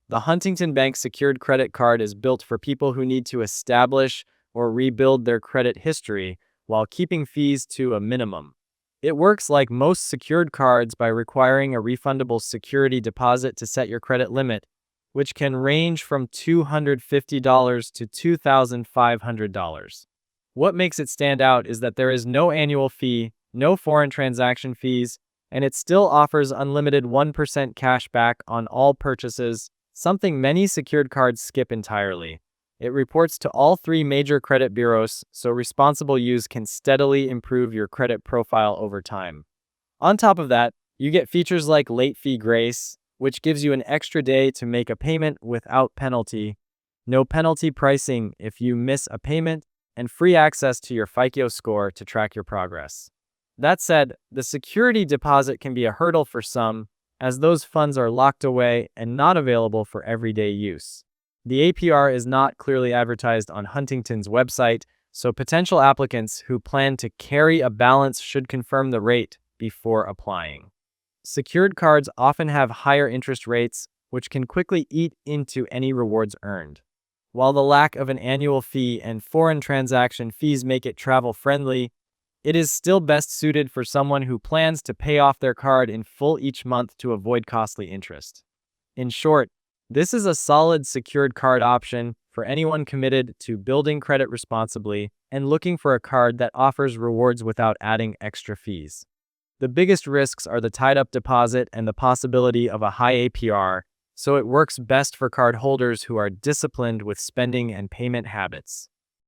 The Huntington Bank secured credit card is built for people who need to establish or rebuild their credit history while keeping fees to a minimum. It works like most secured cards by requiring a refundable security deposit to set your credit limit, which can range from $250 to $2,500. What makes it stand out is that there is no annual fee, no foreign transaction fees, and it still offers unlimited 1% cash back on all purchases, something many secured cards skip entirely. It reports to all three major credit bureaus, so responsible use can steadily improve your credit profile over time. On top of that, you get features like late fee grace, which gives you an extra day to make a payment without penalty, no penalty pricing if you miss a payment, and free access to your FICO score to track your progress. That said, the security deposit can be a hurdle for some, as those funds are locked away and not available for everyday use. The APR is not clearly advertised on Huntington's website, so potential applicants who plan to carry a balance should confirm the rate before applying. Secured cards often have higher interest rates, which can quickly eat into any rewards earned. While the lack of an annual fee and foreign transaction fees make it travel-friendly, it is still best suited for someone who plans to pay off their card in full each month to avoid costly interest. In short, this is a solid secured card option for anyone committed to building credit responsibly and looking for a card that offers rewards without adding extra fees. The biggest risks are the tied-up deposit and the possibility of a high APR, so it works best for card holders who are disciplined with spending and payment habits.